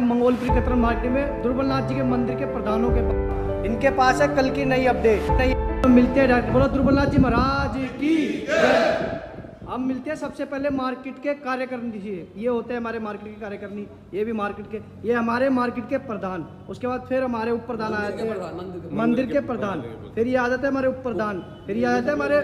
मंगोलपुरी कतरन मार्केट में दुर्बलनाथ जी के मंदिर के प्रधानों के पास। इनके पास है कल की नई अपडेट। तो मिलते हैं डायरेक्ट। बोलो दुर्बलनाथ जी महाराज की जय। हम मिलते हैं सबसे पहले मार्केट के कार्यकारिणी जी। ये होते हैं हमारे मार्केट के कार्यकारिणी, ये भी मार्केट के, ये हमारे मार्केट के प्रधान। उसके बाद फिर हमारे उप प्रधान आ जाते हैं, मंदिर के प्रधान। फिर ये आ जाते हैं हमारे उप प्रधान। फिर ये आ जाते हैं हमारे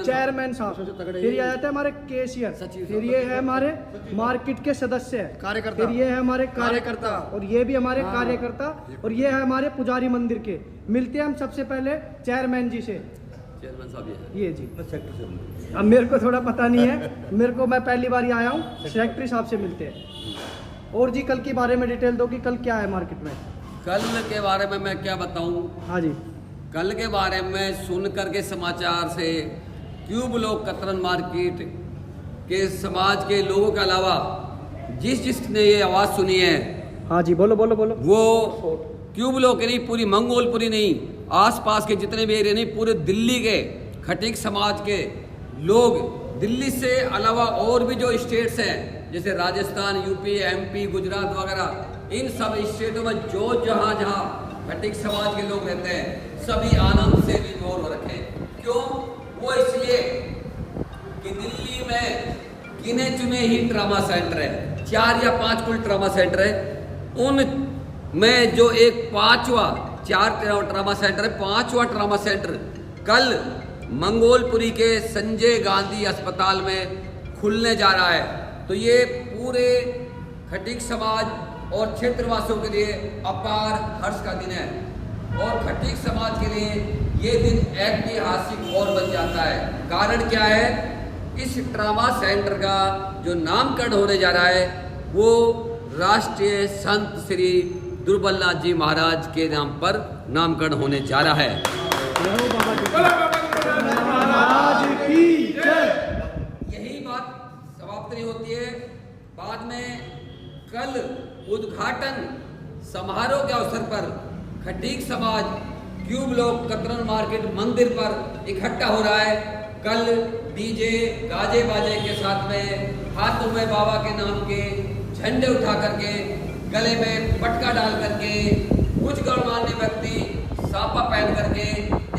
चेयरमैन साहब। फिर ये आ जाते हैं हमारे केशियर। फिर ये है हमारे मार्केट के सदस्य कार्यकर्ता। फिर ये है हमारे कार्यकर्ता, और ये भी हमारे कार्यकर्ता, और ये है हमारे पुजारी मंदिर के। मिलते हैं हम सबसे पहले चेयरमैन जी से। चेयरमैन साहब ये जी। अब मेरे को थोड़ा पता नहीं है, मेरे को, मैं पहली बार ही आया हूँ। सेक्रेटरी साहब से मिलते हैं। और जी कल के बारे में डिटेल दो कि कल क्या है मार्केट में। कल के बारे में मैं क्या बताऊं। हाँ जी। कल के बारे में सुन करके समाचार से क्यूब लोग कतरन मार्केट के समाज के लोगों के अलावा जिसने ये आवाज़ सुनी है, हाँ जी बोलो बोलो बोलो, वो क्यूब लोग के नहीं, पूरी मंगोलपुरी नहीं, आसपास के जितने भी एरिया नहीं, पूरे दिल्ली के खटीक समाज के लोग, दिल्ली से अलावा और भी जो स्टेट्स हैं जैसे राजस्थान, यूपी, एमपी, गुजरात वगैरह, इन सब स्टेटों में जो जहाँ खटीक समाज के लोग रहते हैं, सभी आनंद से विभोर हो रखे। क्यों? वो इसलिए कि दिल्ली में गिने चुने ही ट्रामा सेंटर है, 4 या 5 कुल ट्रामा सेंटर है। उन में जो एक 4 ट्रामा सेंटर है, 5वां ट्रामा सेंटर कल मंगोलपुरी के संजय गांधी अस्पताल में खुलने जा रहा है। तो ये पूरे खटीक समाज और क्षेत्रवासियों के लिए अपार हर्ष का दिन है, और खटीक समाज के लिए ये दिन ऐतिहासिक और बन जाता है। कारण क्या है? इस ट्रामा सेंटर का जो नामकरण होने जा रहा है वो राष्ट्रीय संत श्री दुर्बलनाथ जी महाराज के नाम पर नामकरण होने जा रहा है। यही बात समाप्त नहीं होती है, बाद में कल उद्घाटन समारोह के अवसर पर खटीक समाज क्यूब लोग कतरन मार्केट मंदिर पर इकट्ठा हो रहा है। कल डीजे गाजे बाजे के साथ में हाथों में बाबा के नाम के झंडे उठा करके, गले में पटका डाल करके, कुछ गणमान्य व्यक्ति सापा पहन करके,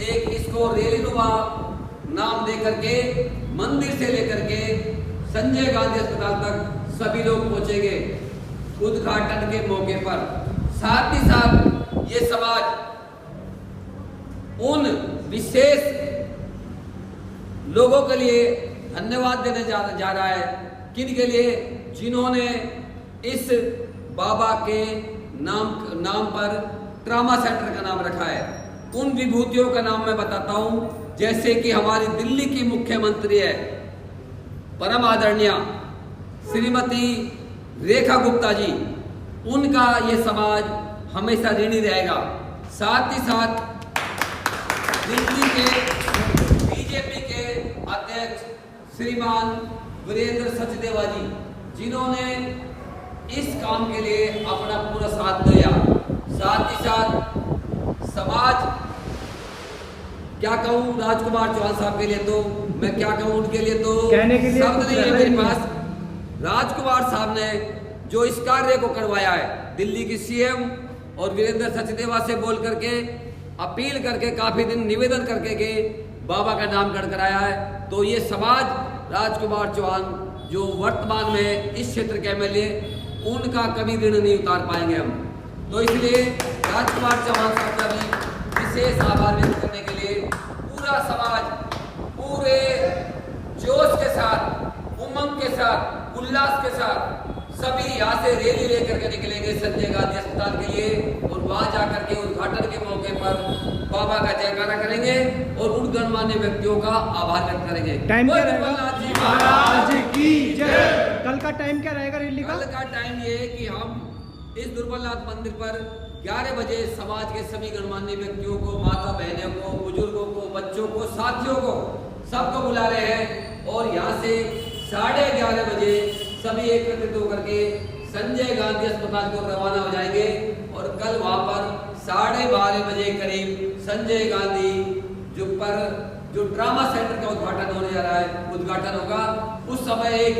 एक इसको रेलीनुमा नाम दे करके मंदिर से लेकर के संजय गांधी अस्पताल तक सभी लोग पहुंचेंगे उद्घाटन के मौके पर। साथ ही साथ ये समाज उन विशेष लोगों के लिए धन्यवाद देने जा रहा है, किन के लिए? जिन्होंने इस बाबा के नाम पर ट्रामा सेंटर का नाम रखा है। उन विभूतियों का नाम मैं बताता हूं, जैसे कि हमारी दिल्ली की मुख्यमंत्री है परम आदरणीय श्रीमती रेखा गुप्ता जी, उनका ये समाज हमेशा ऋणी रहेगा। साथ ही साथ दिल्ली के बीजेपी के अध्यक्ष श्रीमान वीरेंद्र सचदेवा जी, जिन्होंने इस काम के लिए अपना पूरा साथ दिया। साथ ही साथ समाज, क्या कहूँ राजकुमार चौहान साहब के लिए, तो मैं क्या कहूँ उनके लिए तो कहने के लिए शब्द नहीं है मेरे पास। राजकुमार साहब ने जो इस कार्य को करवाया है, दिल्ली की सीएम और वीरेंद्र सचदेवा से बोल करके अपील करके काफी दिन निवेदन करके के बाबा का नामकरण कराया है। तो ये समाज राजकुमार चौहान जो वर्तमान में इस क्षेत्र के एमएलए, उनका कभी ऋण नहीं उतार पाएंगे हम। तो इसलिए राजकुमार चौहान साहब का भी विशेष आभार व्यक्त करने के लिए पूरा समाज पूरे जोश के साथ, उमंग के साथ, उल्लास के साथ सभी यहाँ से रैली लेकर के निकलेंगे संजय गांधी अस्पताल के लिए, और वहां जाकर के उद्घाटन के मौके पर बाबा का जयकारा करेंगे और उन गणमान्य व्यक्तियों का आभार व्यक्त करेंगे। टाइम क्या रहेगा? महाराज की जय। कल का टाइम क्या रहेगा रैली का? कल का टाइम ये है कि हम इस दुर्बलनाथ मंदिर पर 11 बजे समाज के सभी गणमान्य व्यक्तियों को, माता बहनों को, बुजुर्गों को, बच्चों को, साथियों को, सबको बुला रहे हैं, और यहाँ से 11:30 बजे सभी एकत्रित होकर के संजय गांधी अस्पताल को रवाना हो जाएंगे। और कल वहां पर 12:30 बजे करीब संजय गांधी जो ड्रामा सेंटर का उद्घाटन होने जा रहा है, उद्घाटन होगा। उस समय एक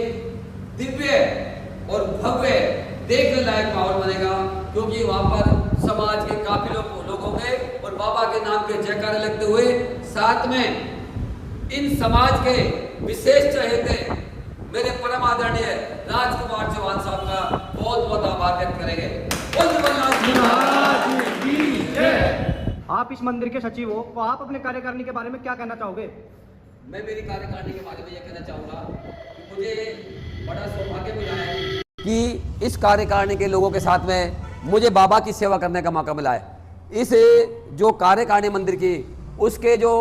दिव्य और भव्य देखने लायक माहौल बनेगा, क्योंकि वहां पर समाज के काफी लोग होंगे और बाबा के नाम के जयकारे लगते हुए साथ में इन समाज के विशेष चहेते मेरे परम आदरणीय राजकुमार चौहान साहब का बहुत बहुत आभार व्यक्त करेंगे। बोल जगन्नाथ जी महाराज की जय। आप इस मंदिर के सचिव हो, तो आप अपने कार्यकारिणी के बारे में क्या कहना चाहोगे? मैं मेरी कार्यकारिणी के बारे में यह कहना चाहूँगा कि मुझे बड़ा सौभाग्य मिला है कि इस कार्यकारिणी के लोगों के साथ में मुझे बाबा की सेवा करने का मौका मिला है। इस जो कार्यकारिणी मंदिर की उसके जो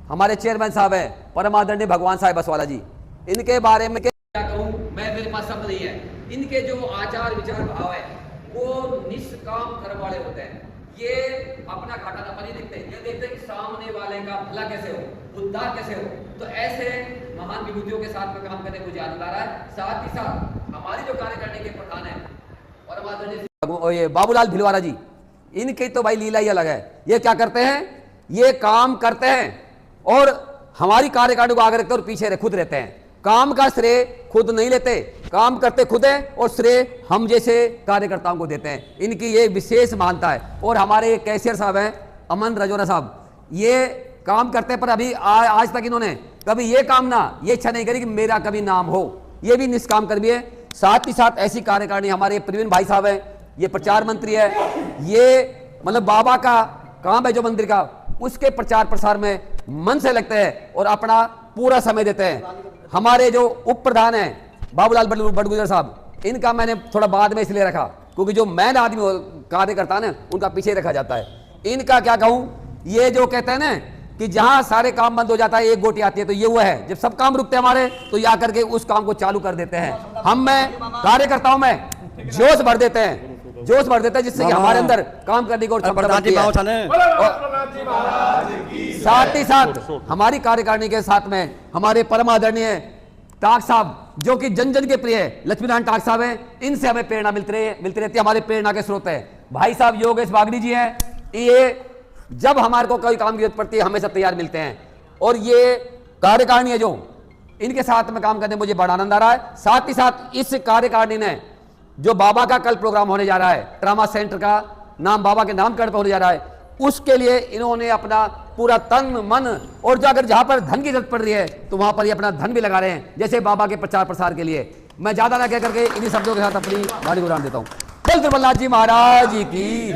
हमारे चेयरमैन साहब हैं परम आदरणीय भगवान साहब बसवाला जी, इनके बारे में क्या कहूँ, मैं मेरे पास शब्द नहीं है। इनके जो आचार विचार भाव है वो निष्काम कर्म वाले होते हैं। ये अपना घाटा नफा नहीं देखते, ये देखते कि सामने वाले का भला कैसे हो, उद्धार कैसे हो। तो ऐसे महान विभूतियों के साथ में काम करने मुझे आनंद आ रहा है। साथ ही साथ हमारी जो कार्यकारिणी के प्रधान है परम आदरणीय ये बाबूलाल भिलवाड़ा जी, इनकी तो भाई लीला ही अलग है। ये क्या करते हैं, ये काम करते हैं और हमारी कार्यकारिणी को आगे रखते हैं और पीछे खुद रहते हैं। काम का श्रेय खुद नहीं लेते, काम करते खुद है और श्रेय हम जैसे कार्यकर्ताओं को देते हैं। इनकी ये विशेष मान्यता है। और हमारे कैशियर साहब हैं अमन रजौरा साहब, ये काम करते पर अभी आज तक इन्होंने कभी ये कामना ये इच्छा नहीं करी कि मेरा कभी नाम हो। ये भी निष्काम कर्मी है। साथ ही साथ ऐसी कार्यकारिणी हमारे प्रवीण भाई साहब हैं, ये प्रचार मंत्री है। ये मतलब बाबा का काम है जो मंदिर का, उसके प्रचार प्रसार में मन से लगते हैं और अपना पूरा समय देते हैं। हमारे जो उप प्रधान हैं बाबूलाल बड़गुजर साहब, इनका मैंने थोड़ा बाद में इसलिए रखा क्योंकि जो मैन आदमी कार्यकर्ता ना उनका पीछे रखा जाता है। इनका क्या कहूं, ये जो कहते हैं ना कि जहां सारे काम बंद हो जाता है एक गोटी आती है, तो ये वो है जब सब काम रुकते हैं हमारे तो ये आकर के उस काम को चालू कर देते हैं। हम में कार्यकर्ताओं में जोश भर देते हैं, जोश भर देते हैं, जिससे कि हमारे अंदर काम करने की और क्षमता बढ़ती है। साथ ही साथ हमारी कार्यकारिणी के साथ में हमारे परम आदरणीय टाक साहब जो कि जन जन के प्रिय है, लक्ष्मीनारायण टाक साहब हैं, इनसे हमें प्रेरणा मिलती रहती है, हमारे प्रेरणा के स्रोत है। भाई साहब योगेश बागड़ी जी हैं, ये जब हमारे को कोई काम की जरूरत पड़ती है हमेशा तैयार मिलते हैं। और ये कार्यकारिणी है जो इनके साथ में काम करने मुझे बड़ा आनंद आ रहा है। साथ ही साथ इस कार्यकारिणी ने जो बाबा का कल प्रोग्राम होने जा रहा है, ट्रामा सेंटर का नाम बाबा के नामकरण पर होने जा रहा है, उसके लिए इन्होंने अपना पूरा तन मन और जो अगर जहां पर धन की जरूरत पड़ रही है तो वहां पर ये अपना धन भी लगा रहे हैं, जैसे बाबा के प्रचार प्रसार के लिए। मैं ज्यादा ना कह करके इन्हीं शब्दों के साथ अपनी वाणी को उड़ान देता हूं। बोल तिरुमलनाथ जी महाराज की।